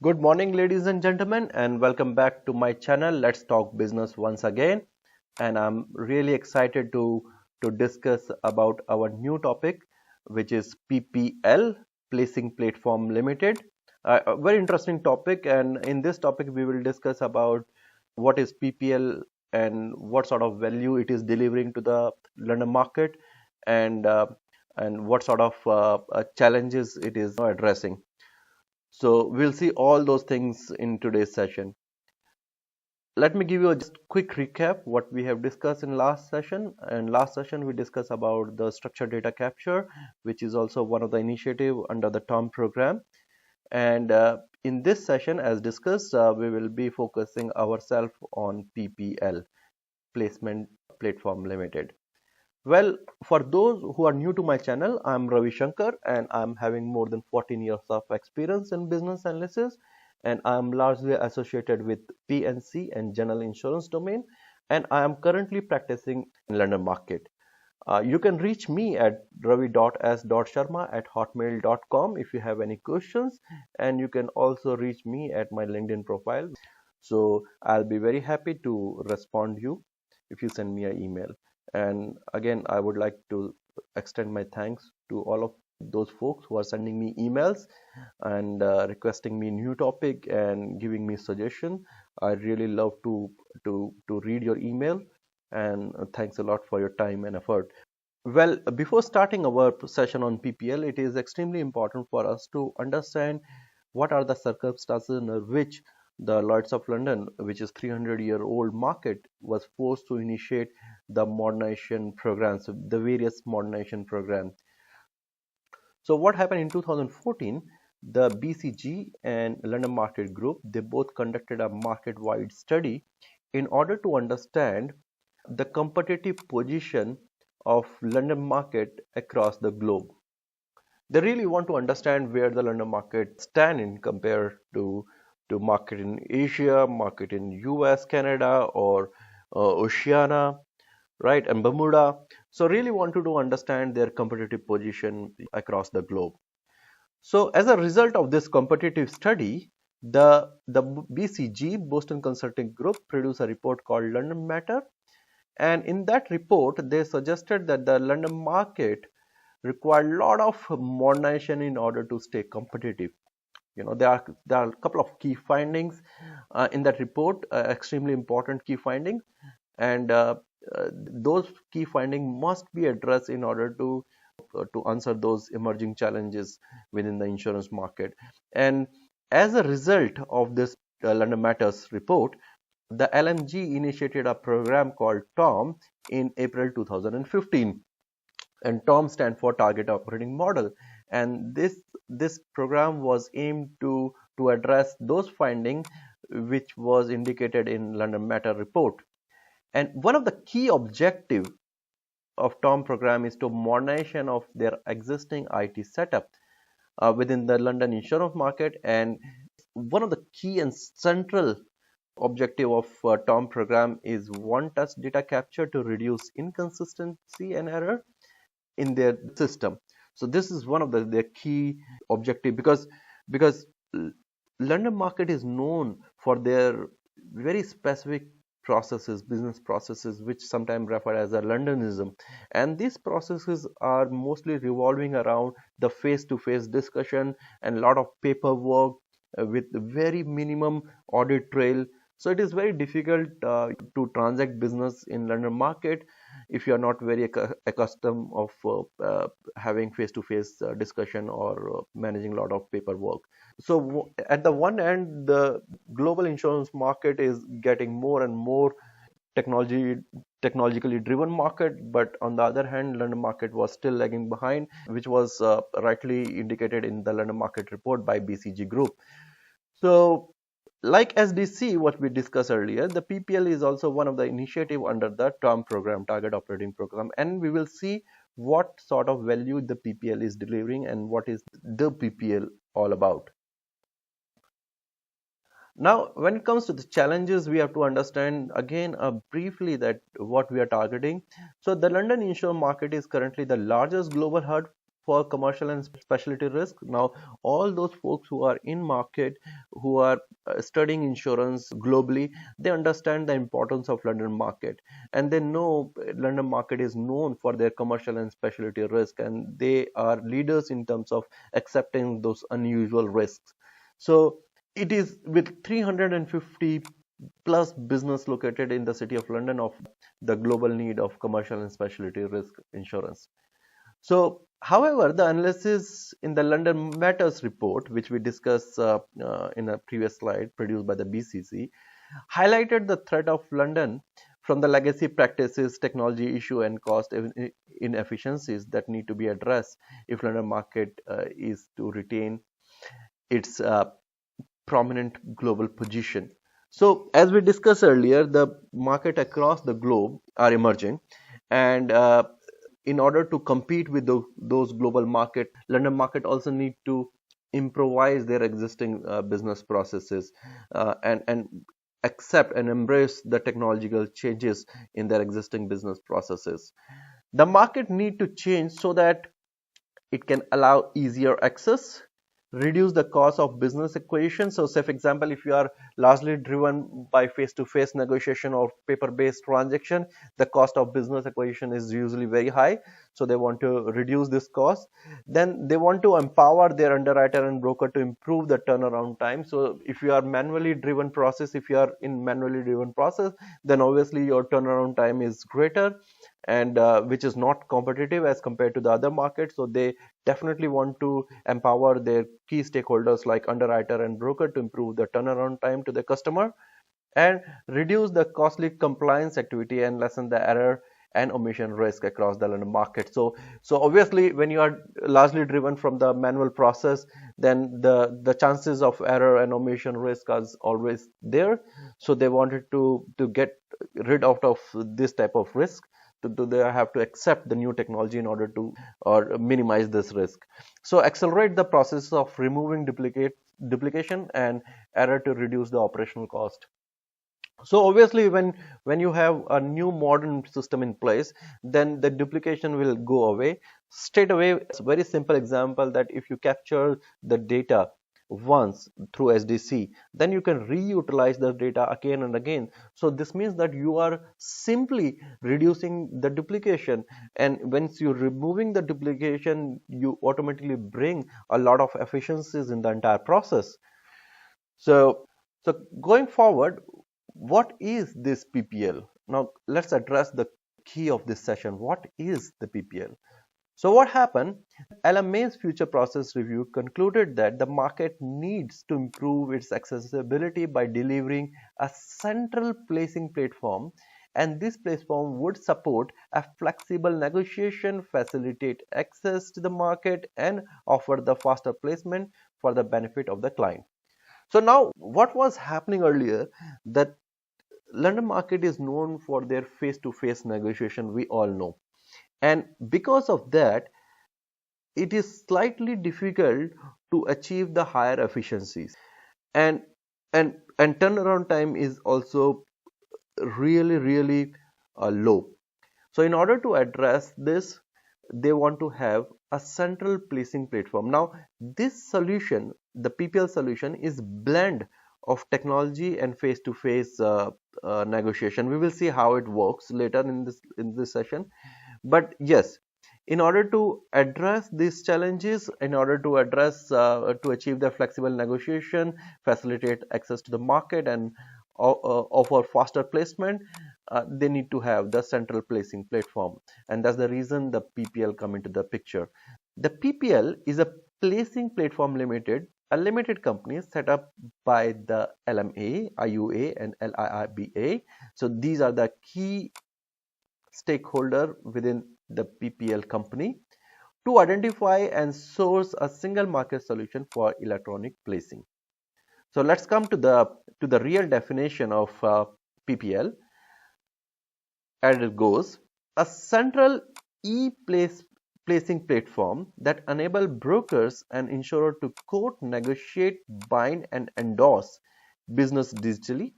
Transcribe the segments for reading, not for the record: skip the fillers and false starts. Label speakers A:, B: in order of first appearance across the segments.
A: Good morning, ladies and gentlemen, and welcome back to my channel. Let's talk business once again. And I'm really excited to discuss about our new topic, which is PPL, Placing Platform Limited. A very interesting topic, and in this topic, we will discuss about what is PPL and what sort of value it is delivering to the London market, and uh, and what sort of challenges it is addressing. So we'll see all those things in today's session. Let me give you a just quick recap what we have discussed in last session. In last session, we discussed about the structured data capture, which is also one of the initiative under the TOM program. And in this session, as discussed, we will be focusing ourselves on PPL, Placement Platform Limited. Well, for those who are new to my channel, I'm Ravi Shankar and I'm having more than 14 years of experience in business analysis, and I'm largely associated with PNC and general insurance domain, and I am currently practicing in London market. You can reach me at ravi.s.sharma@hotmail.com if you have any questions, and you can also reach me at my LinkedIn profile. So I'll be very happy to respond you if you send me an email. And again, I would like to extend my thanks to all of those folks who are sending me emails and requesting me new topic and giving me suggestion. I really love to read your email, and thanks a lot for your time and effort. Well, before starting our session on PPL, it is extremely important for us to understand what are the circumstances under which the Lloyd's of London, which is 300-year-old market, was forced to initiate the modernization programs, the various modernization programs. So what happened in 2014? The BCG and London Market Group, they both conducted a market-wide study in order to understand the competitive position of London market across the globe. They really want to understand where the London market stand in compared to market in Asia, market in US, Canada, or Oceania, right, and Bermuda. So really wanted to understand their competitive position across the globe. So as a result of this competitive study, the BCG, Boston Consulting Group, produced a report called London Matter, and in that report they suggested that the London market required a lot of modernization in order to stay competitive. There are a couple of key findings in that report, extremely important key findings, and those key findings must be addressed in order to answer those emerging challenges within the insurance market. And as a result of this London Matters report, the LMG initiated a program called TOM in April 2015, and TOM stands for Target Operating Model. And this program was aimed to address those findings which was indicated in London Matter report. And one of the key objectives of TOM program is to modernization of their existing IT setup within the London insurance market. And one of the key and central objective of TOM program is one-touch data capture to reduce inconsistency and error in their system. So this is one of their key objective, because London market is known for their very specific processes, business processes, which sometimes referred as a Londonism, and these processes are mostly revolving around the face-to-face discussion and a lot of paperwork with very minimum audit trail. So it is very difficult to transact business in London market if you are not very accustomed of having face-to-face discussion or managing a lot of paperwork. So at the one end, the global insurance market is getting more and more technologically driven market, but on the other hand, London market was still lagging behind, which was rightly indicated in the London market report by BCG Group. So like SDC, what we discussed earlier, the PPL is also one of the initiative under the TOM program, Target Operating Program, and we will see what sort of value the PPL is delivering and what is the PPL all about. Now, when it comes to the challenges, we have to understand again briefly that what we are targeting. So the London insurance market is currently the largest global hub for commercial and specialty risk. Now, all those folks who are in market, who are studying insurance globally, they understand the importance of London market, and they know London market is known for their commercial and specialty risk, and they are leaders in terms of accepting those unusual risks. So it is with 350 plus business located in the city of London of the global need of commercial and specialty risk insurance. So, however, the analysis in the London Matters report, which we discussed in a previous slide produced by the BCC, highlighted the threat of London from the legacy practices, technology issue, and cost inefficiencies that need to be addressed if London market is to retain its prominent global position. So, as we discussed earlier, the market across the globe are emerging, and in order to compete with those global market, London market also need to improvise their existing business processes and accept and embrace the technological changes in their existing business processes. The market need to change so that it can allow easier access, reduce the cost of business acquisition. So say for example, if you are largely driven by face-to-face negotiation or paper-based transaction, the cost of business acquisition is usually very high. So they want to reduce this cost. Then they want to empower their underwriter and broker to improve the turnaround time. So if you are manually driven process, if you are in manually driven process, then obviously your turnaround time is greater, and which is not competitive as compared to the other markets. So they definitely want to empower their key stakeholders like underwriter and broker to improve the turnaround time to the customer and reduce the costly compliance activity and lessen the error and omission risk across the London market. So obviously when you are largely driven from the manual process, then the chances of error and omission risk are always there. So they wanted to get rid of this type of risk. They have to accept the new technology in order to or minimize this risk. So accelerate the process of removing duplication and error to reduce the operational cost. So obviously when you have a new modern system in place, then the duplication will go away straight away. It's a very simple example that if you capture the data once through SDC, then you can reutilize the data again and again. So this means that you are simply reducing the duplication, and once you're removing the duplication, you automatically bring a lot of efficiencies in the entire process. So going forward, what is this PPL? Now let's address the key of this session. What is the PPL? So what happened? LMA's future process review concluded that the market needs to improve its accessibility by delivering a central placing platform, and this platform would support a flexible negotiation, facilitate access to the market, and offer the faster placement for the benefit of the client. So now what was happening earlier, that London market is known for their face-to-face negotiation, we all know. And because of that, it is slightly difficult to achieve the higher efficiencies. And and turnaround time is also really low. So in order to address this, they want to have a central placing platform. Now this solution, the PPL solution, is blend of technology and face-to-face negotiation. We will see how it works later in this session. But yes, in order to address these challenges, in order to address to achieve the flexible negotiation, facilitate access to the market, and offer faster placement, they need to have the central placing platform, and that's the reason the PPL come into the picture. The PPL is a placing platform limited, a limited company set up by the LMA, IUA, and LIIBA. So these are the key stakeholder within the PPL company to identify and source a single market solution for electronic placing. So let's come to the real definition of PPL. As it goes, a central placing platform that enable brokers and insurer to quote, negotiate, bind, and endorse business digitally.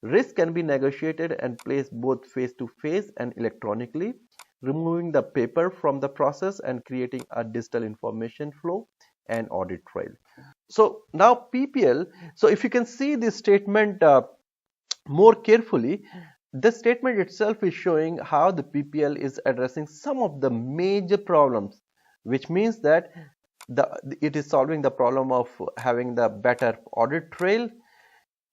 A: Risk can be negotiated and placed both face to face and electronically. removing the paper from the process and creating a digital information flow and audit trail. So now PPL, so if you can see this statement more carefully, the statement itself is showing how the PPL is addressing some of the major problems, which means that it is solving the problem of having the better audit trail,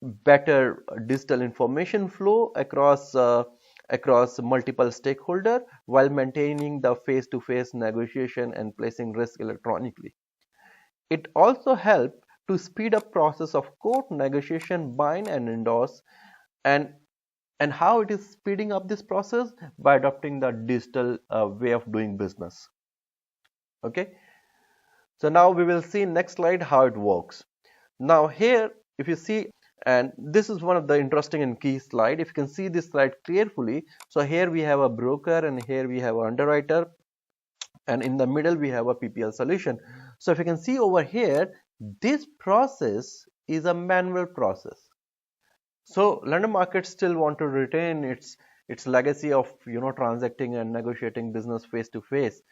A: better digital information flow across multiple stakeholder while maintaining the face-to-face negotiation and placing risk electronically. It also helped to speed up process of quote, negotiation, bind and endorse. And how it is speeding up this process? By adopting the digital way of doing business. Okay, so now we will see next slide how it works. Now here, if you see, and this is one of the interesting and key slide. If you can see this slide carefully, so here we have a broker and here we have an underwriter, and in the middle we have a PPL solution. So if you can see over here, this process is a manual process. So London market still want to retain its legacy of transacting and negotiating business face to face.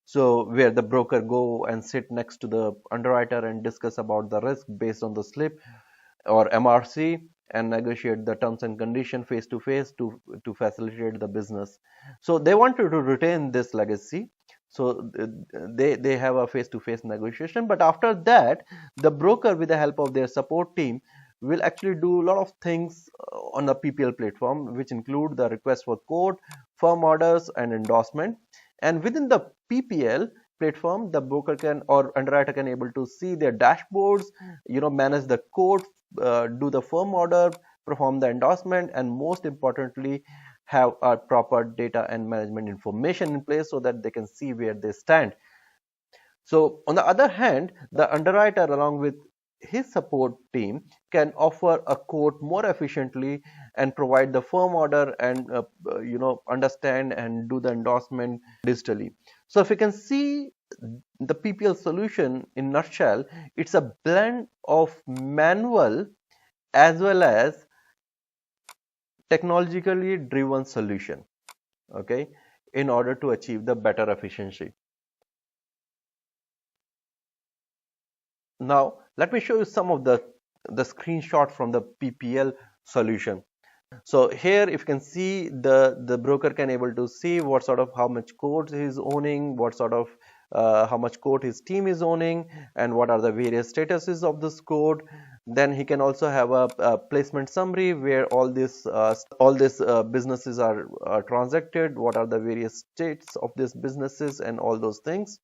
A: So where the broker go and sit next to the underwriter and discuss about the risk based on the slip or MRC and negotiate the terms and condition face to face to facilitate the business. So they wanted to retain this legacy. So they have a face to face negotiation, but after that the broker with the help of their support team will actually do a lot of things on the PPL platform, which include the request for quote, firm orders and endorsement. And within the PPL platform, the broker can or underwriter can able to see their dashboards, manage the quote, do the firm order, perform the endorsement, and most importantly have a proper data and management information in place so that they can see where they stand. So on the other hand, the underwriter along with his support team can offer a quote more efficiently and provide the firm order and understand and do the endorsement digitally. So if you can see the PPL solution in nutshell, it's a blend of manual as well as technologically driven solution, okay, in order to achieve the better efficiency. Now let me show you some of the screenshot from the PPL solution. So here if you can see the broker can able to see what sort of how much quote he is owning, what sort of how much quote his team is owning, and what are the various statuses of this quote. Then he can also have a placement summary where all these businesses are transacted, what are the various states of these businesses and all those things.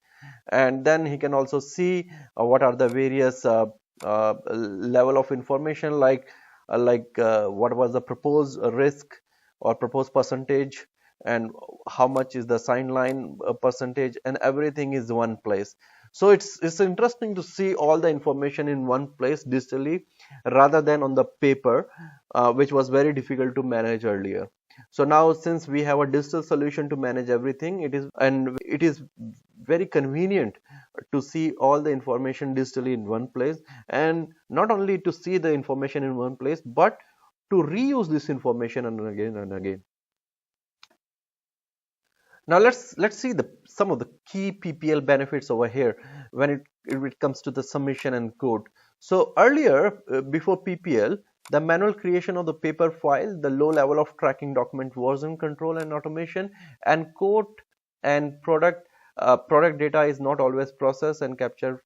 A: And then he can also see what are the various level of information like what was the proposed risk or proposed percentage and how much is the sign line percentage, and everything is one place. So it's interesting to see all the information in one place digitally rather than on the paper, which was very difficult to manage earlier. So now since we have a digital solution to manage everything, it is very convenient to see all the information digitally in one place, and not only to see the information in one place but to reuse this information again and again. Now let's see some of the key PPL benefits over here when it comes to the submission and quote. So earlier, before PPL, the manual creation of the paper file, the low level of tracking document version control and automation, and quote and product data is not always processed and captured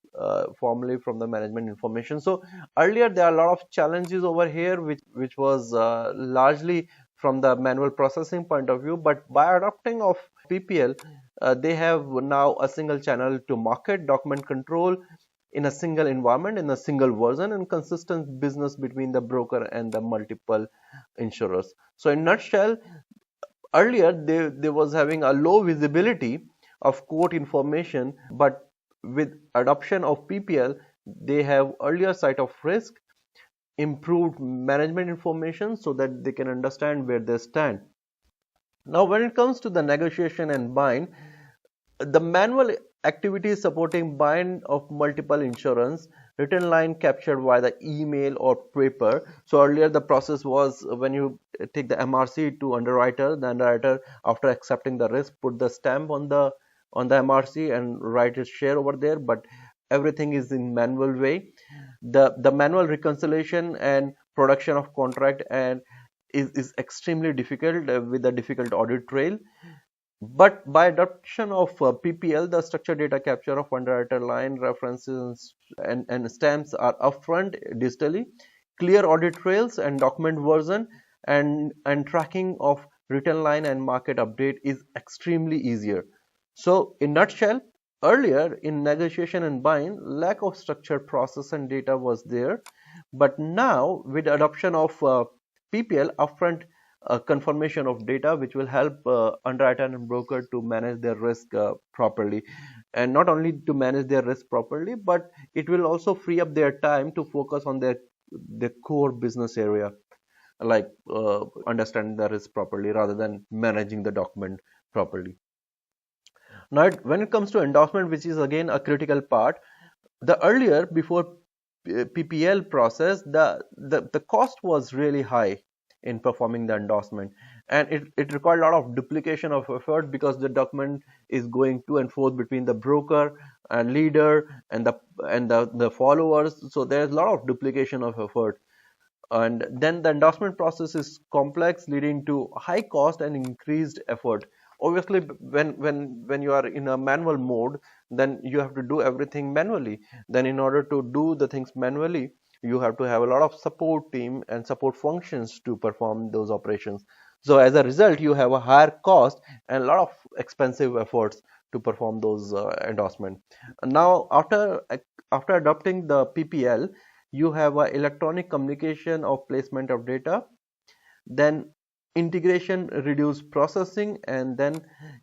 A: formally from the management information. So earlier there are a lot of challenges over here which was largely from the manual processing point of view, but by adopting of PPL, they have now a single channel to market, document control in a single environment, in a single version, and consistent business between the broker and the multiple insurers. So in nutshell, earlier they was having a low visibility of quote information, but with adoption of PPL, they have earlier sight of risk, improved management information so that they can understand where they stand. Now when it comes to the negotiation and bind, The manual activities supporting bind of multiple insurance, written line captured via the email or paper. So earlier the process was when you take the MRC to underwriter, the underwriter after accepting the risk put the stamp on the MRC and write his share over there, but everything is in manual way. The manual reconciliation and production of contract and is extremely difficult with a difficult audit trail. But by adoption of PPL, the structured data capture of underwriter line references and stamps are upfront digitally, clear audit trails and document version and tracking of written line and market update is extremely easier. So in nutshell, earlier in negotiation and buying, lack of structured process and data was there, but now with adoption of PPL, upfront confirmation of data, which will help underwriter and broker to manage their risk properly, and not only to manage their risk properly, but it will also free up their time to focus on their core business area, like understanding the risk properly rather than managing the document properly. Now when it comes to endorsement, which is again a critical part, the earlier before PPL process, the cost was really high in performing the endorsement, and it required a lot of duplication of effort because the document is going to and forth between the broker and leader and the followers, so there's a lot of duplication of effort. And then the endorsement process is complex, leading to high cost and increased effort. Obviously when you are in a manual mode, then you have to do everything manually. Then in order to do the things manually, you have to have a lot of support team and support functions to perform those operations. So as a result, you have a higher cost and a lot of expensive efforts to perform those endorsement. Now after adopting the PPL, you have a electronic communication of placement of data, then integration reduce processing, and then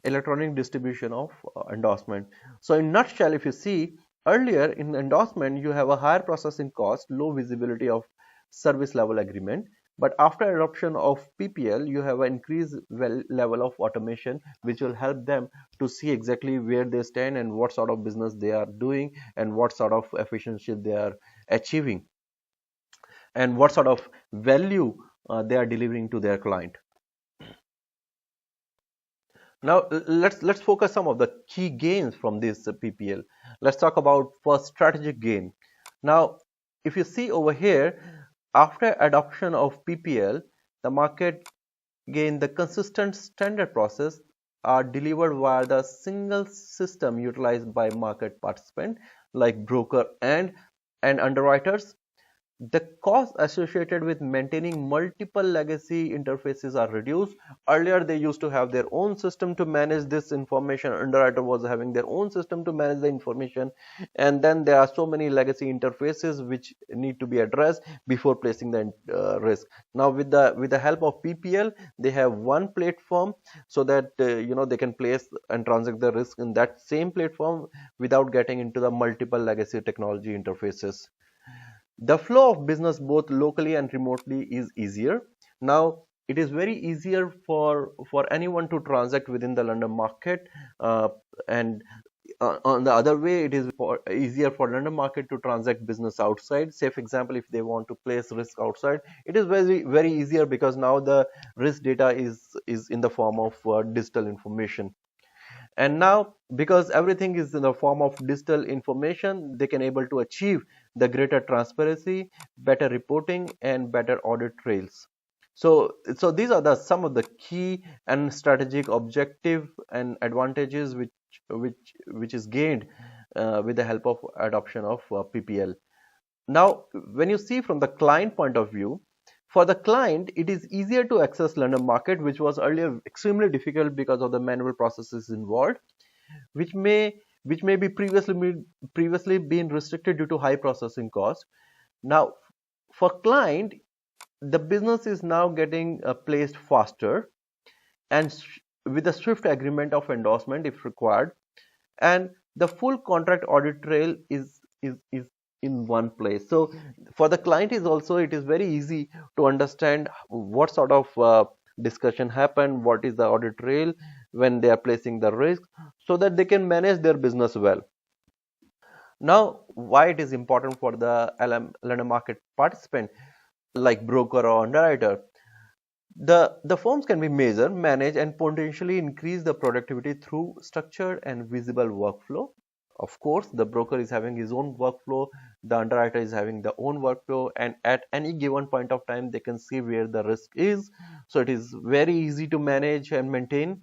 A: electronic distribution of endorsement. So in nutshell, if you see, earlier in endorsement you have a higher processing cost, low visibility of service level agreement, but after adoption of PPL you have an increased level of automation, which will help them to see exactly where they stand and what sort of business they are doing and what sort of efficiency they are achieving and what sort of value they are delivering to their client. Now let's focus some of the key gains from this PPL. Let's talk about first strategic gain. Now if you see over here, after adoption of PPL, the market gain the consistent standard process are delivered via the single system utilized by market participant like broker and underwriters. The costs associated with maintaining multiple legacy interfaces are reduced. Earlier they used to have their own system to manage this information, underwriter was having their own system to manage the information, and then there are so many legacy interfaces which need to be addressed before placing the risk. Now with the help of PPL, they have one platform, so that they can place and transact the risk in that same platform without getting into the multiple legacy technology interfaces. The flow of business both locally and remotely is easier. Now it is very easier for anyone to transact within the London market, and on the other way, it is easier for London market to transact business outside. Say for example, if they want to place risk outside, it is very easier because now the risk data is in the form of digital information. And now because everything is in the form of digital information, they can able to achieve the greater transparency, better reporting and better audit trails. So these are the some of the key and strategic objective and advantages which is gained with the help of adoption of PPL. Now when you see from the client point of view, for the client, it is easier to access London market, which was earlier extremely difficult because of the manual processes involved, which may be previously been restricted due to high processing cost. Now, for client, the business is now getting placed faster and with a swift agreement of endorsement if required, and the full contract audit trail is in one place. So for the client is also, it is very easy to understand what sort of discussion happened, what is the audit trail, when they are placing the risk, so that they can manage their business well. Now, why it is important for the London market participant like broker or underwriter? The firms can be measured, manage, and potentially increase the productivity through structured and visible workflow. Of course, the broker is having his own workflow, the underwriter is having their own workflow, and at any given point of time, they can see where the risk is. So it is very easy to manage and maintain.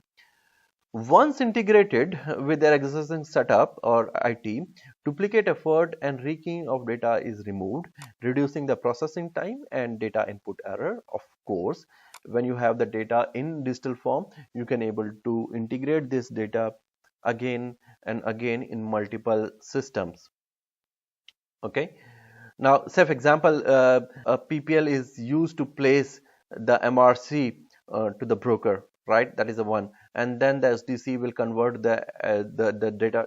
A: Once integrated with their existing setup or IT, duplicate effort and rekeying of data is removed, reducing the processing time and data input error. Of course, when you have the data in digital form, you can able to integrate this data again and again in multiple systems. Okay. Now, say for example, a PPL is used to place the MRC to the broker, right? That is the one, and then the SDC will convert the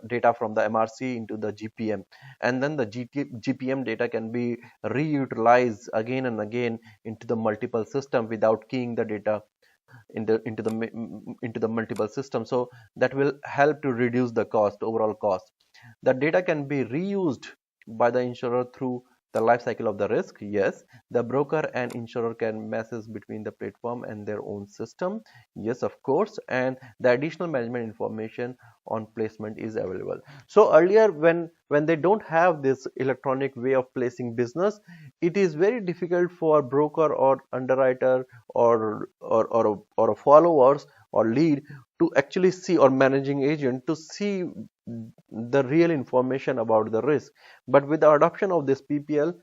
A: data from the MRC into the GPM, and then the GPM data can be reutilized again and again into the multiple system without keying the data into the multiple system. So that will help to reduce the overall cost. The data can be reused by the insurer through the life cycle of the risk. Yes, the broker and insurer can message between the platform and their own system. Yes, of course, and the additional management information on placement is available. So earlier, when they don't have this electronic way of placing business, it is very difficult for broker or underwriter or followers or lead to actually see, or managing agent to see the real information about the risk. But with the adoption of this PPL,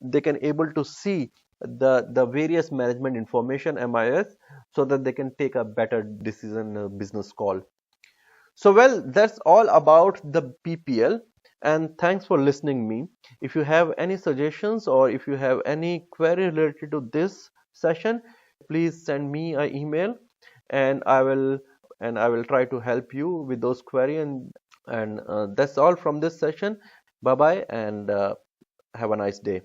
A: they can able to see the various management information, MIS, so that they can take a better decision, business call. So well, that's all about the PPL, and thanks for listening me. If you have any suggestions or if you have any query related to this session, please send me an email, and I will try to help you with those queries. And that's all from this session. Bye bye, and have a nice day.